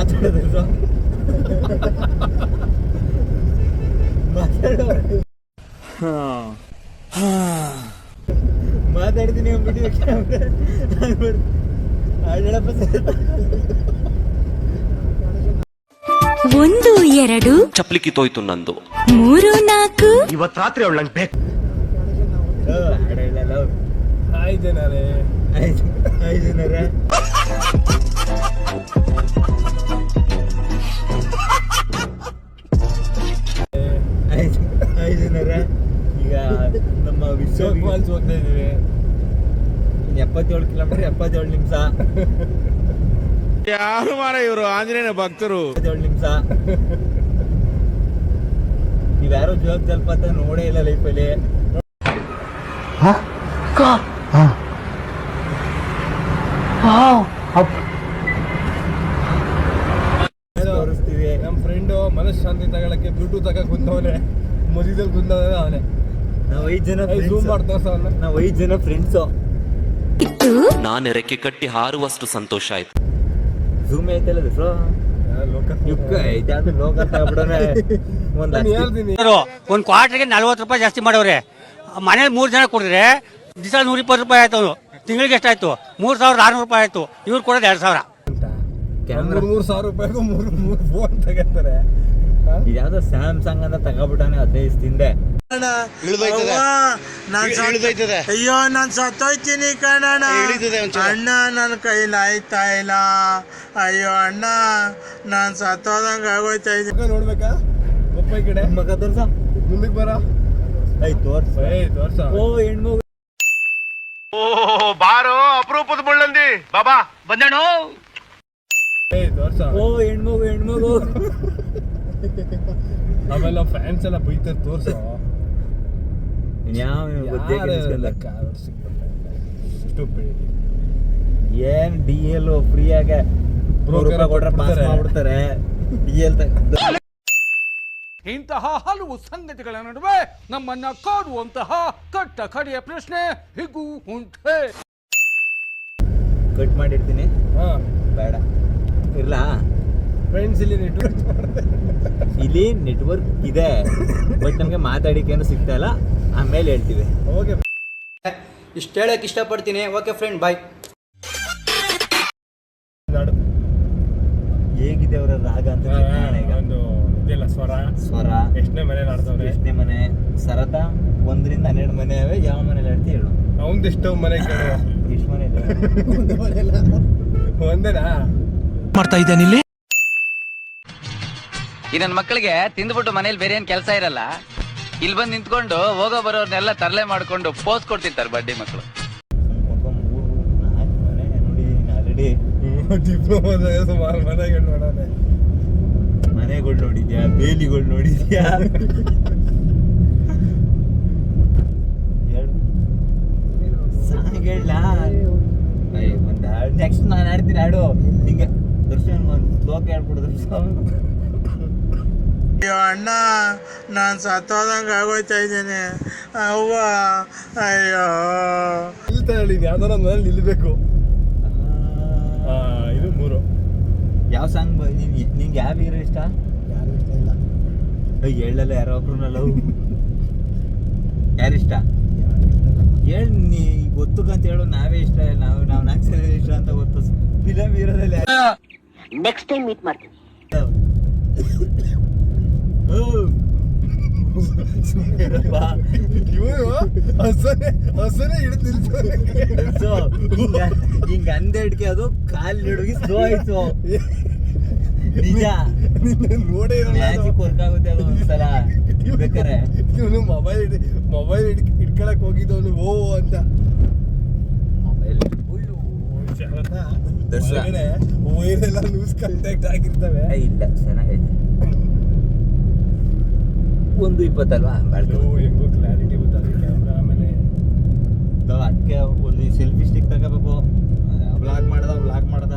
ಮಾತಾಡೋದು ಮಾತಾಡ್ತೀನಿ ಒಂದು ಎರಡು ಚಪ್ಲಿ ಕಿತ್ತೋಯ್ತು ನಂದು. 3 4 ಇವತ್ ರಾತ್ರಿ ಅವಳು ನಂಗೆ ಬೇಕು. ಈಗ ನಮ್ಮ ವಿಶ್ವ ಫಾಲ್ಸ್ ಹೋಗ್ತಾ ಇದೀವಿ. 77 ಕಿಲೋಮೀಟರ್ 77 ನಿಮಿಷ. ಯಾರು ಮಾರ ಇವರು ಆಂಜನೇಯನ ಭಕ್ತರು. 77 ನಿಮಿಷ. ನೀವ್ಯಾರು ಜೋಗ ಜಲಪಾತ ನೋಡೇ ಇಲ್ಲ ಲೈಫಲ್ಲಿ. ತೋರಿಸ್ತೀವಿ. ನಮ್ಮ ಫ್ರೆಂಡು ಮನಃಶಾಂತಿ ತಗೊಳಕ್ಕೆ ಬ್ಲೂಟೂತ್ ತಗ ಕುಂತವನೆ, ಮಧ್ಯದಲ್ಲಿ ಕುಂತವನೆ ಅವನೇ. ನಾವು 5 ಜನ ಝೂಮ್ ಮಾಡ್ತಾ ನಾವು 5 ಜನ ಫ್ರೆಂಡ್ಸು. ನಾನು ರೆಕ್ಕೆ ಕಟ್ಟಿ ಹಾರುವಷ್ಟು ಸಂತೋಷ ಆಯ್ತು. ಝೂಮ್ ಐತಲ್ಲ ಲೋಕಲ್ ತಗೊಬಿಡೋಣ. ಒಂದ್ ಕ್ವಾರ್ಟರ್ಗೆ 40 ರೂಪಾಯಿ ಜಾಸ್ತಿ ಮಾಡವ್ರೆ. ಮನೇಲಿ 3 ಜನ ಕೊಡಿದ್ರೆ ದಿವಸ 120 ರೂಪಾಯಿ ಆಯ್ತು. ತಿಂಗಳಿಗೆ ಎಷ್ಟಾಯ್ತು? 3600 ರೂಪಾಯಿ ಆಯ್ತು. ಇವ್ರು ಕೊಡೋದು 2000. 3,000 ರೂಪಾಯಿಗೂ 3 ಫೋನ್ ತಗೋತಾರೆ. ಇದ್ಯಾವ್ದೋ ಸ್ಯಾಮ್ಸಂಗ್ ಅಂತ ತಗೋಬಿಟ್ಟಾನೆ 15 ಹಿಂದೆ. ಅಯ್ಯೋ ನಾನ್ ಸತ್ತೋಯ್ತೀನಿ ಕಣಣ್ಣ. ಅಣ್ಣ ನನ್ನ ಕೈಲಿ ಆಯ್ತಾ ಇಲ್ಲ. ಅಯ್ಯೋ ಅಣ್ಣ ನಾನ್ ಸತ್ತೋದಂಗ ಆಗೋಯ್ತಾ ಇದ್ದೀನಿ. ನೋಡ್ಬೇಕಾ ಒಬ್ಬ ಕಡೆ ಮಗ ತೋರ್ಸ, ಮುಂದಕ್ಕೆ ಬರ. ತೋರ್ಸ. ಓ ಹೆಣ್ಮಗು. ಓ ಬಾರೋ ಅಪರೂಪದ ಮುಳ್ಳಂದಿ ಬಾಬಾ ಬಂದೇಣು. ಓ ಹೆಣ್ಮಗು. ಆಮೇಲೆ ಫ್ಯಾನ್ಸ್ ಎಲ್ಲ ಬೈತಾರೆ ತೋರ್ಸೋ. ಏನ್ DL ಫ್ರೀ ಆಗ ₹100 ಕೊಟ್ರೆ ಪಾಸ್ ಮಾಡ್ಬಿಡ್ತಾರೆ. DL ಇಂತಹ ಹಲವು ಸಂಗತಿಗಳ ನಡುವೆ ನಮ್ಮನ್ನ ಕಾಡುವಂತಹ ಕಟ್ಟ ಕಡೆಯ ಪ್ರಶ್ನೆ ಹೀಗೂ ಉಂಟೆ. ಕಟ್ ಮಾಡಿರ್ತೀನಿ. ಬೇಡ ಇರ್ಲಾ ಫ್ರೆಂಡ್ಸ್, ಇಲ್ಲಿ ನೆಟ್ವರ್ಕ್ ಇದೆ, ಬಟ್ ನಮ್ಗೆ ಮಾತಾಡಿಕೆ ಸಿಗ್ತಾ ಇಲ್ಲ. ಆಮೇಲೆ ಹೇಳ್ತೀವಿ. ಓಕೆ, ಇಷ್ಟು ಹೇಳಕ್ ಇಷ್ಟಪಡ್ತೀನಿ. ಓಕೆ ಫ್ರೆಂಡ್, ಬಾಯ್. ಹೇಗಿದೆ ಅವರ ರಾಗ ಅಂತ ಒಂದು ಇದೆಲ್ಲ ಸ್ವರ ಎಷ್ಟನೇ ಮನೆ ಆಡ್ತಾವ್ರೆ? ಎಷ್ಟನೇ ಮನೆ ಸರತ 1 ರಿಂದ 12 ಮನೆ ಅವೆ. ಯಾವ ಮನೇಲಿ ಆಡ್ತಿ ಹೇಳು? ಅವಂದು ಎಷ್ಟು ಮನೆ ಕೇಳುವ? ಎಷ್ಟು ಮನೆ ಇದೆ? ಒಂದೇನಾ ಮಾಡ್ತಾ ಇದ್ದೇನೆ ಇಲ್ಲಿ. ಈ ನನ್ನ ಮಕ್ಕಳಿಗೆ ತಿಂದ್ಬಿಟ್ಟು ಮನೇಲಿ ಬೇರೆ ಏನ್ ಕೆಲಸ ಇರಲ್ಲ. ಇಲ್ಲಿ ಬಂದು ನಿಂತ್ಕೊಂಡು ಹೋಗೋ ಬರೋರ್ನೆಲ್ಲ ತರಲೆ ಮಾಡ್ಕೊಂಡು ಪೋಸ್ ಕೊಡ್ತಿರ್ತಾರೆ ಬಡ್ಡಿ ಮಕ್ಕಳು. 3-4 ಮನೆ ನೋಡಿದೀನಿ ಆಲ್ರೆಡಿ. ಸುಮಾರು ಮನೆಗಳು ನೋಡೋಣ. ಮನೆಗಳು ನೋಡಿದ್ಯಾ? ಬೇಲಿಗಳು ನೋಡಿದ್ಯಾ? ನೆಕ್ಸ್ಟ್ ನಾನು ಆಡ್ತೀನಿ. ಆಡು ನಿಂಗೆ ದರ್ಶನ್ ಒಂದು ಶ್ಲೋಕ ಹೇಳ್ಬಿಡು ದರ್ಶನ್. ಅಯ್ಯೋ ಅಣ್ಣ ನಾನ್ ಸತ್ತೋದಂಗ ಆಗೋಯ್ತಾ ಇದ್ದೀನಿ. ಅವ್ವ ಅಯ್ಯೋ ನಿಲ್ತಾನೆ. ಯಾವ್ದಾರ ಮನೇಲಿ ನಿಲ್ಬೇಕು. ಇದು 3. ಯಾವ ಸಾಂಗ್ ನಿಂಗೆ ಯಾವ ಹೀರೋ ಇಷ್ಟ? ಯಾರು ಇಷ್ಟ ಇಲ್ಲ. ಹೇಳಲ್ಲ ಯಾರೋ ಒಬ್ರು ಲವ್ ಯಾರು ಇಷ್ಟ ಹೇಳಿ. ನೀ ಗೊತ್ತುಕಂತ ಹೇಳು. ನಾವೇ ಇಷ್ಟ ಇಲ್ಲ. ನಾವು 4 ಜನ ಇಷ್ಟ ಅಂತ ಗೊತ್ತು. ಫಿಲಮ್ ಹೀರೋದಲ್ಲಿ ನೆಕ್ಸ್ಟ್ ಟೈಮ್ ಮೀಟ್ ಮಾಡ್ತೀನಿ. ಹಿಂಗ ಅಂದೇಡ್ಕೆ ಅದು ಕಾಲ್ ಹಿಡುಗಿ ಸ್ಲೋ ಆಯ್ತು. ನಿಜ ನೋಡೇ ಮ್ಯಾಜಿಕ್ ವರ್ಕ್ ಆಗುತ್ತೆ ಅದು ಒಂದ್ಸಲ. ಬೇಕಾರೆ ಇವನು ಮೊಬೈಲ್ ಇಟ್ಕೊಳಕ್ ಹೋಗಿದ್ದವನು ಓ ಅಂತ ಮೊಬೈಲ್ ವೈರೆಲ್ಲ ಲೂಸ್ ಕಾಂಟ್ಯಾಕ್ಟ್ ಆಗಿರ್ತವೆ. ಇಲ್ಲ ಚೆನ್ನಾಗೈತೆ. 1:20 ಅಲ್ವಾ? ಹೆಂಗೋ ಕ್ಲಾರಿಟಿ ಗೊತ್ತಾಗ ಕ್ಯಾಮ್ರಾ. ಆಮೇಲೆ ಅದಕ್ಕೆ ಒಂದು ಸೆಲ್ಫಿ ಸ್ಟಿಕ್ ತಗೋಬೇಕು. ವ್ಲಾಗ್ ಮಾಡ್ದ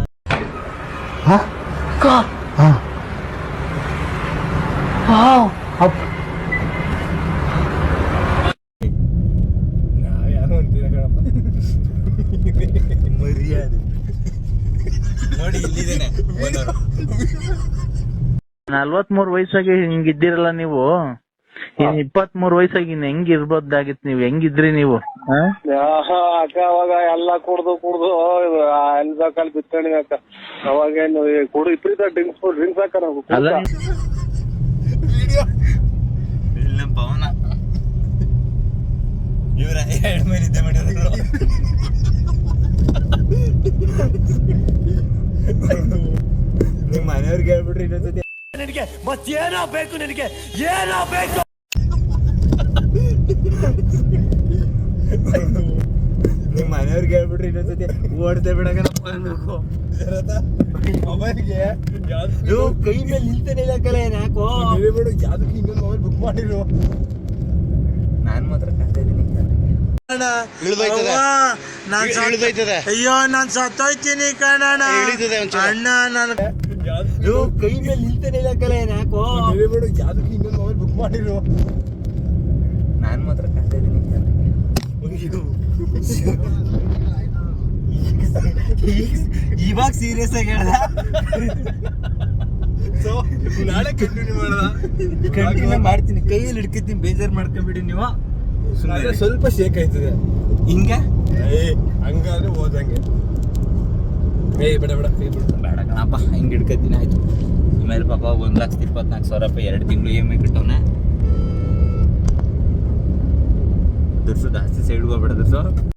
ನಾವ್ಯಾರು ಅಂತೀರ ಕಣಪ್ಪ. ಮರ್ಯಾದೆ ನೋಡಿ. ಇಲ್ಲಿದ್ದೇನೆ. 43 ವಯಸ್ಸಾಗಿ ಹಿಂಗಿದ್ದೀರಲ್ಲ ನೀವು. ಇನ್ 23 ವಯಸ್ಸಾಗಿ ಇನ್ ಹೆಂಗಿರ್ಬೋದಾಗಿತ್ತು ನೀವು? ಹೆಂಗಿದ್ರಿ ನೀವು? ಅಕ್ಕ ಅವಾಗ ಎಲ್ಲ ಕುಡ್ದು ಎಲ್ಲಿ ಬೇಕಲ್ಲಿ ಬಿತ್ತಣಿ ಅಕ್ಕ. ಅವಾಗೇನು ಕುಡು ಇಪ್ರೀತ ಡ್ರಿಂಕ್ಸ್ ಹಾಕ ನಾವು. ಅಲ್ಲ ಇಲ್ಲ ಪವನ ಇವ್ರ 2 ಮನೆ ಇದ್ದೆ ಮಾಡಿದ್ರು. ನಿಮ್ ಮನೆಯವ್ರಿಗೆ ಹೇಳ್ಬಿಟ್ರಿ ಇನ್ನೊಂದ್ಸತಿ ನಿನಗೆ ಮತ್ತೇನೋ ಬೇಕು, ನಿನಗೆ ಏನೋ ಬೇಕು. ನಿಮ್ ಮನೆಯವ್ರಿಗೆ ಹೇಳ್ಬಿಟ್ರಿ ಇನ್ನೊಂದ್ಸತಿ ಓಡ್ತೇ ಬಿಡಕನಪ್ಪ ಅನ್ಬೇಕು. ಮೊಬೈಲ್ಗೆ ಕೈ ಮೇಲೆ ನಿಲ್ತಾನೆ ಇಲ್ಲ ಕಲೆ ಯಾಕೋ ಬಿಡು, ಯಾವ್ದಕ್ಕೆ ಇನ್ನೊಂದು ಮೊಬೈಲ್ ಬುಕ್ ಮಾಡಿರು. ನಾನ್ ಮಾತ್ರ ಕಾಣ್ತಾ ಇದ್ದೀನಿ. ಅಯ್ಯೋ ನಾನ್ ಸತ್ತೋಯ್ತೀನಿ ಕಣಣ್ಣ. ಅಣ್ಣ ನಾನು ಕೈ ಮೇಲೆ ನಿಲ್ತಾನೆ ಇಲ್ಲ ಕಲೆ ಯಾಕೋ ಬಿಡು, ಯಾವ್ದಕ್ಕೆ ಇನ್ನೊಂದು ಮೊಬೈಲ್ ಬುಕ್ ಮಾಡಿರು. ನಾನ್ ಮಾತ್ರ ಕಾಣ್ತಾ ಇದ್ದೀನಿ. ಇವಾಗ ಸೀರಿಯಸ್ ಆಗಿ ಹೇಳ್ದ. ನಾಳೆ ಕಂಟಿನ್ಯೂ ಮಾಡ್ತೀನಿ, ಕೈಯಲ್ಲಿ ಹಿಡ್ಕತ್ತೀನಿ, ಬೇಜಾರ್ ಮಾಡ್ಕೊಂಬಿಡಿ ನೀವು. ಸ್ವಲ್ಪ ಶೇಕ್ ಆಯ್ತದೆ ಹಿಂಗೆ. ಹಂಗಾದ್ರೆ ಓದಂಗೆ. ಬೇಡ ಬೇಡ ಕಣಪ್ಪ, ಹಿಂಗೆ ಹಿಡ್ಕತ್ತೀನಿ ಆಯ್ತು. ಆಮೇಲೆ ಪಾಪ 1,24,000 ರೂಪಾಯಿ 2 ತಿಂಗಳು EMI ಕಟ್ಟವನೆ. ದುರ್ಸು ಜಾಸ್ತಿ ಸೈಡ್ಗೆ ಹೋಗ್ಬೇಡ ದುರ್ಸು.